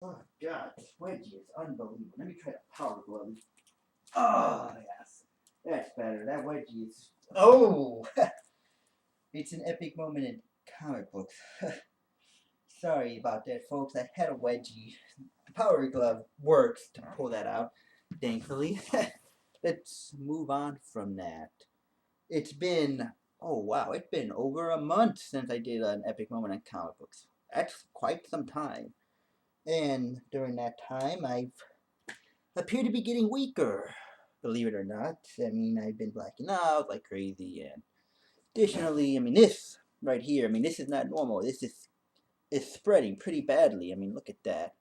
Oh God, this wedgie is unbelievable. Let me try the power glove. Oh yes, that's better. That wedgie is. Oh, it's an epic moment in comic books. Sorry about that, folks. I had a wedgie. The power glove works to pull that out, thankfully. Let's move on from that. It's been, oh wow, it's been over a month since I did an epic moment in comic books. That's quite some time. And during that time, I've appeared to be getting weaker. Believe it or not. I mean, I've been blacking out like crazy. And additionally, I mean, this right here, I mean, this is not normal. This is spreading pretty badly. I mean, look at that.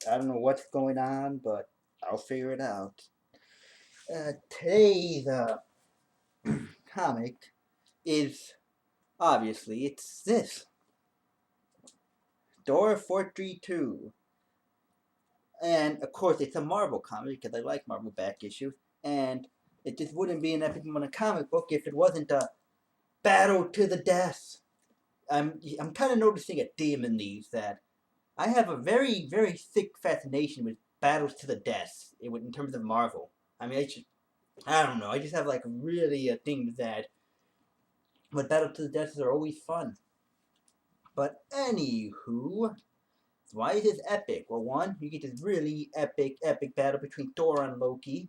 I don't know what's going on, but I'll figure it out. Today's comic is obviously it's this Door 432. And of course, it's a Marvel comic because I like Marvel back issues. And it just wouldn't be an epic moment comic book if it wasn't a battle to the death. I'm kind of noticing a theme in these that I have a very very thick fascination with battles to the death in terms of Marvel. I mean, I don't know. I just have like really a thing that, but battle to the deaths are always fun. But anywho, why is this epic? Well, one, you get this really epic battle between Thor and Loki.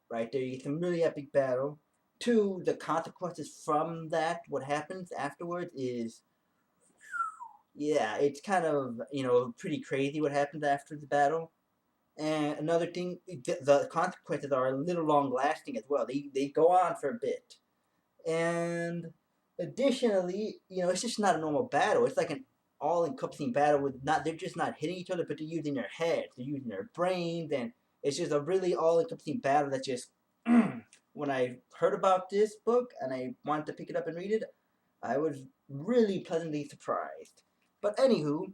Right there, you get some really epic battle. Two, the consequences from that, what happens afterwards is, yeah, it's kind of, pretty crazy what happens after the battle. And another thing, the consequences are a little long lasting as well. They go on for a bit. And additionally, it's just not a normal battle. It's like an all-encompassing battle with not they're just not hitting each other, but they're using their heads, they're using their brains, and it's just a really all-encompassing battle that just when I heard about this book and I wanted to pick it up and read it, I was really pleasantly surprised. But anywho,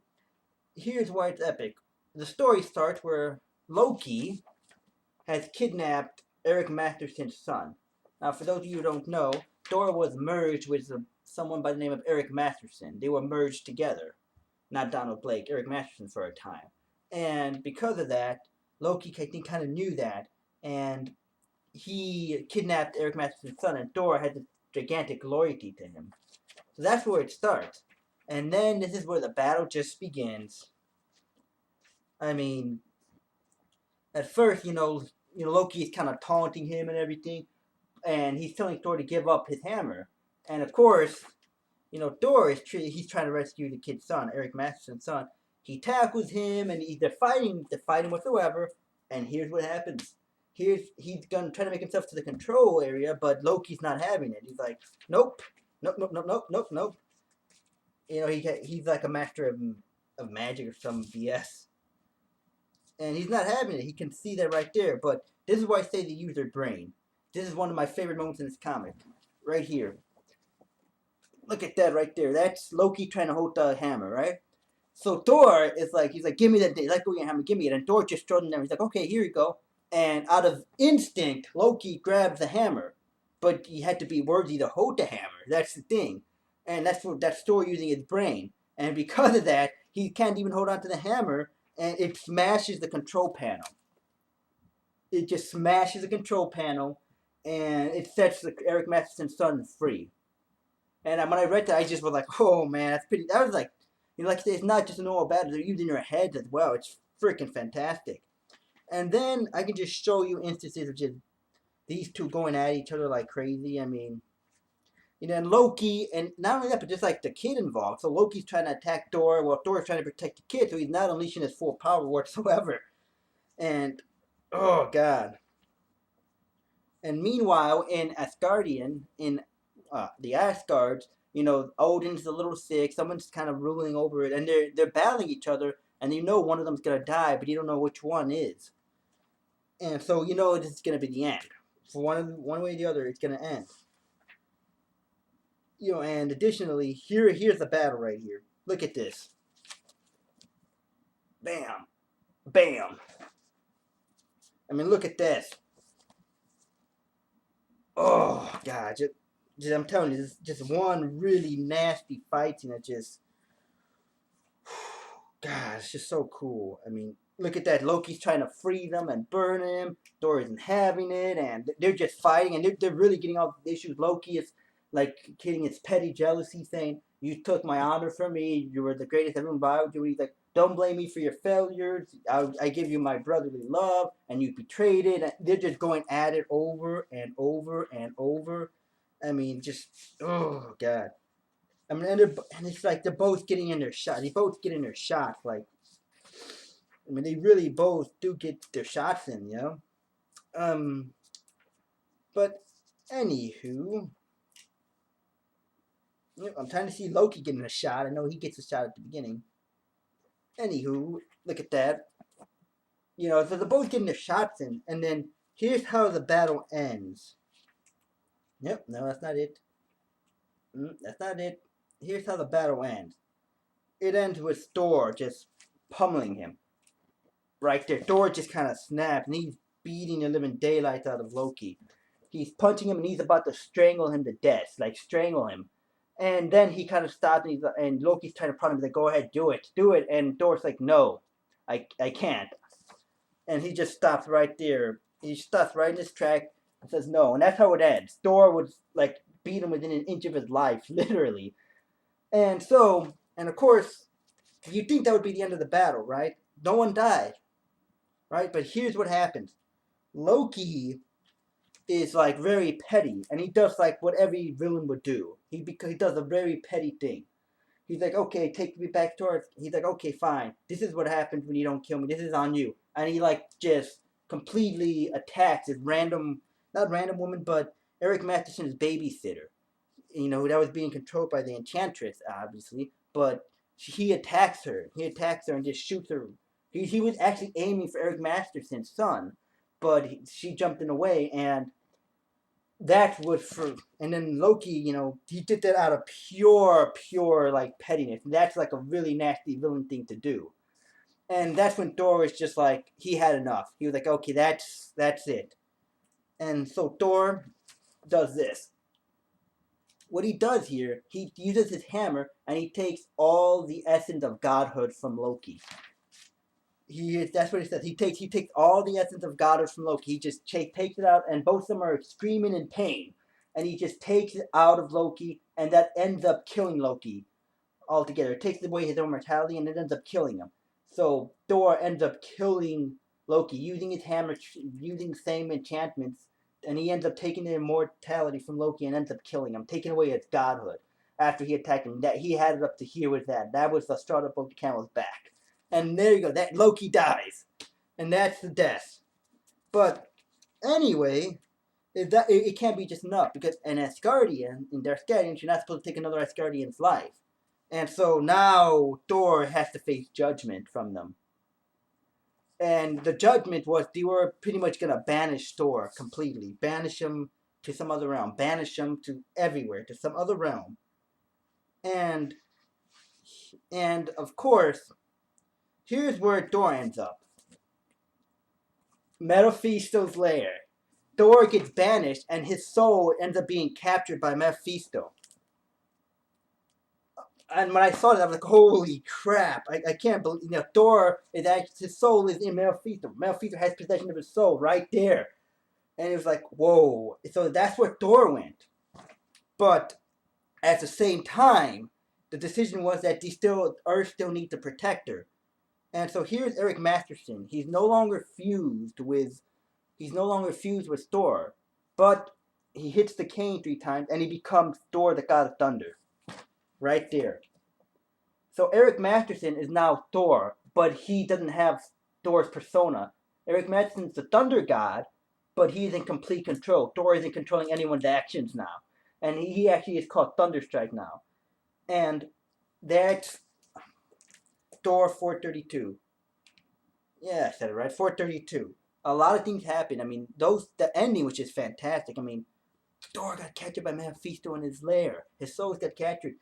here's why it's epic. The story starts where Loki has kidnapped Eric Masterson's son. Now, for those of you who don't know, Thor was merged with someone by the name of Eric Masterson. They were merged together, not Donald Blake, Eric Masterson for a time. And because of that, Loki, I think, kind of knew that, and he kidnapped Eric Masterson's son, and Thor had this gigantic loyalty to him. So that's where it starts. And then this is where the battle just begins. I mean, at first, Loki is kind of taunting him and everything, and he's telling Thor to give up his hammer. And of course, Thor he's trying to rescue the kid's son, Eric Masterson's son. He tackles him, and they're fighting whatsoever. And here's what happens. He's gonna try to make himself to the control area, but Loki's not having it. He's like, nope, nope, nope, nope, nope, nope, nope. He's like a master of magic or some BS, and he's not having it. He can see that right there. But this is why I say they use their brain. This is one of my favorite moments in this comic, right here. Look at that right there. That's Loki trying to hold the hammer, right? So Thor is like, he's like, give me that, let go of your hammer, give me it. And Thor just throws it down. He's like, okay, here you go. And out of instinct, Loki grabs the hammer, but he had to be worthy to hold the hammer. That's the thing, and that's Thor using his brain. And because of that, he can't even hold on to the hammer, and it smashes the control panel. It just smashes the control panel, and it sets Eric Masterson's son free. And when I read that, I just was like, oh man, that's pretty. That was like, like I said, it's not just a normal battle; they're using their heads as well. It's freaking fantastic. And then I can just show you instances of just these two going at each other like crazy. I mean, and Loki, and not only that, but just like the kid involved. So Loki's trying to attack Thor, while Thor's trying to protect the kid, so he's not unleashing his full power whatsoever. And oh god. And meanwhile, in Asgardian, in the Asgards, Odin's a little sick. Someone's kind of ruling over it, and they're battling each other, and one of them's gonna die, but you don't know which one is. And so this is gonna be the end. For one way or the other, it's gonna end. And additionally, here's the battle right here. Look at this. Bam, bam. I mean, look at this. Oh god, I'm telling you, this is just one really nasty fight, and it just God, it's just so cool. I mean, look at that. Loki's trying to free them and burn him. Thor isn't having it, and they're just fighting, and they're really getting all the issues. Loki is like getting his petty jealousy, saying, "You took my honor from me. You were the greatest everyone bowed to." He's like, "Don't blame me for your failures. I give you my brotherly love, and you betrayed it." And they're just going at it over and over and over. I mean, just oh god. I mean, and it's like they're both getting in their shot. They both get in their shots. Like, I mean, they really both do get their shots in, you know. Um, but anywho, I'm trying to see Loki getting a shot. I know he gets a shot at the beginning. Anywho, look at that. You know, so they're both getting their shots in, and then here's how the battle ends. Yep, no, that's not it. That's not it. Here's how the battle ends. It ends with Thor just pummeling him. Right there. Thor just kind of snapped, and he's beating the living daylights out of Loki. He's punching him, and he's about to strangle him to death, like strangle him. And then he kind of stops, and Loki's trying to prod him. He's like, "Go ahead, do it." And Thor's like, "No, I can't." And he just stops right there. He stops right in his track and says, "No." And that's how it ends. Thor would like beat him within an inch of his life, literally. And so, and of course, you think that would be the end of the battle, right? No one died, right? But here's what happens. Loki is like very petty, and he does like what every villain would do. He does a very petty thing. He's like, okay, take me back to Earth. He's like, okay, fine. This is what happens when you don't kill me. This is on you. And he like just completely attacks this random, not random woman, but Eric Matheson's babysitter. You know, that was being controlled by the Enchantress, obviously. But he attacks her. He attacks her and just shoots her. He was actually aiming for Eric Masterson's son, but she jumped in the way, and that was for. And then Loki, you know, he did that out of pure like pettiness. And that's like a really nasty villain thing to do. And that's when Thor was just like he had enough. He was like, okay, that's it. And so Thor does this. What he does here, he uses his hammer and he takes all the essence of godhood from Loki. That's what he says. He takes all the essence of godhood from Loki. He just takes it out, and both of them are screaming in pain. And he just takes it out of Loki, and that ends up killing Loki altogether. It takes away his immortality, and it ends up killing him. So Thor ends up killing Loki using his hammer, using the same enchantments, and he ends up taking the immortality from Loki and ends up killing him, taking away his godhood after he attacked him. That he had it up to here with that. That was the straw that broke the camel's back. And there you go. That Loki dies, and that's the death. But anyway, it can't be just enough because an Asgardian in their Asgardians, you're not supposed to take another Asgardian's life. And so now Thor has to face judgment from them. And the judgment was they were pretty much going to banish Thor completely. Banish him to some other realm. Banish him to everywhere, to some other realm. And of course, here's where Thor ends up. Mephisto's lair. Thor gets banished and his soul ends up being captured by Mephisto. And when I saw that, I was like, holy crap. I can't believe, you know, Thor is actually, his soul is in Mephisto. Mephisto has possession of his soul right there. And it was like, whoa. So that's where Thor went. But at the same time, the decision was that Earth still needs a protector. And so here's Eric Masterson. He's no longer fused with Thor. But he hits the cane 3 times and he becomes Thor, the god of thunder. Right there. So Eric Masterson is now Thor, but he doesn't have Thor's persona. Eric Masterson's the thunder god, but he's in complete control. Thor isn't controlling anyone's actions now. And he actually is called Thunderstrike now. And that's Thor 432. Yeah, I said it right. 432. A lot of things happen. I mean, the ending was just fantastic. I mean, Thor got captured by Mephisto in his lair. His souls got captured.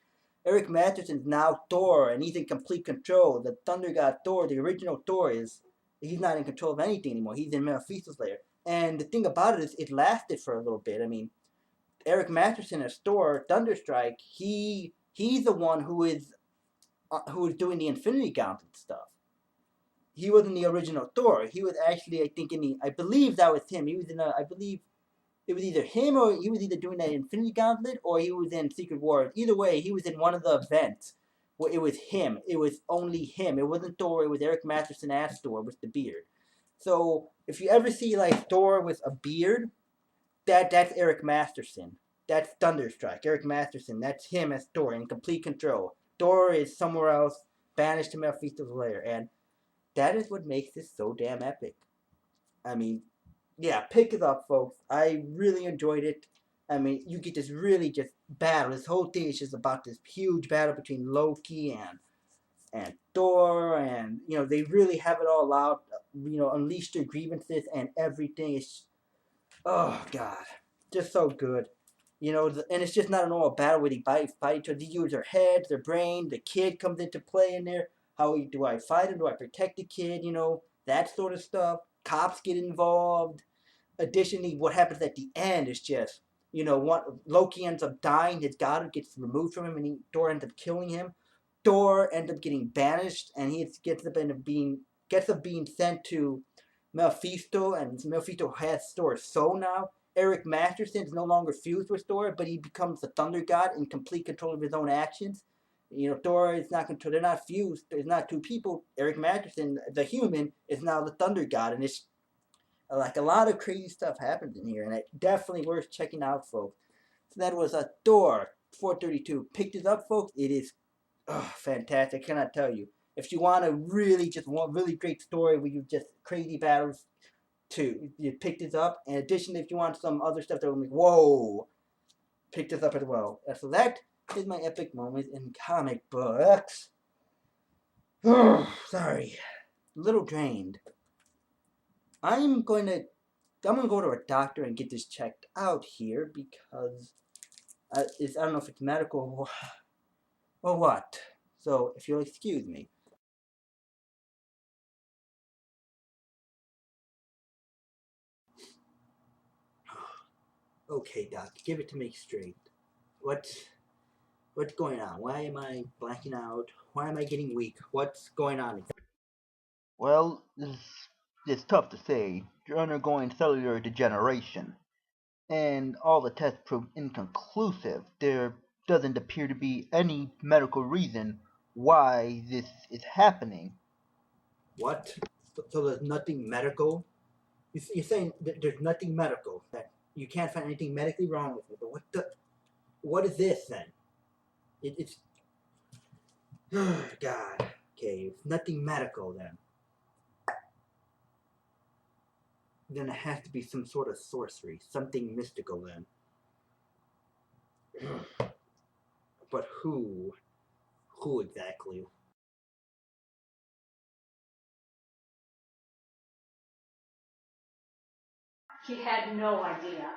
Eric Masterson's now Thor, and he's in complete control. The Thunder God Thor, the original Thor, he's not in control of anything anymore. He's in Mephisto's lair. And the thing about it is, it lasted for a little bit. I mean, Eric Masterson as Thor, Thunderstrike, he's the one who is who was doing the Infinity Gauntlet stuff. He wasn't the original Thor. He was actually, I think, I believe that was him. He was in I believe it was either him or he was either doing that Infinity Gauntlet or he was in Secret Wars. Either way, he was in one of the events where it was him. It was only him. It wasn't Thor. It was Eric Masterson as Thor with the beard. So if you ever see like Thor with a beard, that's Eric Masterson. That's Thunderstrike. Eric Masterson. That's him as Thor in complete control. Thor is somewhere else, banished to Mephisto's lair, and that is what makes this so damn epic. I mean, yeah, pick it up, folks. I really enjoyed it. I mean, you get this really just battle. This whole thing is just about this huge battle between Loki and Thor, and they really have it all out. Unleash their grievances and everything. It's oh god, just so good. And it's just not a normal battle where they fight each other. They use their heads, their brain. The kid comes into play in there. How do I fight him? Do I protect the kid? That sort of stuff. Cops get involved. Additionally, what happens at the end is just, Loki ends up dying. His god gets removed from him, and Thor ends up killing him. Thor ends up getting banished, and he gets up being sent to Mephisto, and Mephisto has Thor's soul now. Eric Masterson is no longer fused with Thor, but he becomes the Thunder God in complete control of his own actions. Thor is not control. They're not fused. There's not two people. Eric Masterson, the human, is now the Thunder God, and it's like a lot of crazy stuff happens in here, and it definitely worth checking out, folks. So that was a Thor 432. Picked it up, folks. It is fantastic. I cannot tell you. If you want a really great story where you just crazy battles, you pick this up. In addition, if you want some other stuff that will make whoa, pick this up as well. So that is my epic moment in comic books. Sorry, a little drained. I'm going to go to a doctor and get this checked out here because I don't know if it's medical or what. So if you'll excuse me. Okay, doc, give it to me straight. What's going on? Why am I blacking out? Why am I getting weak? What's going on? Well, it's tough to say. You're undergoing cellular degeneration, and all the tests proved inconclusive. There doesn't appear to be any medical reason why this is happening. What? So there's nothing medical? You're saying that there's nothing medical, that you can't find anything medically wrong with me, but what is this then? It's God. Okay, it's nothing medical then. Then it has to be some sort of sorcery, something mystical then. But who? Who exactly? She had no idea.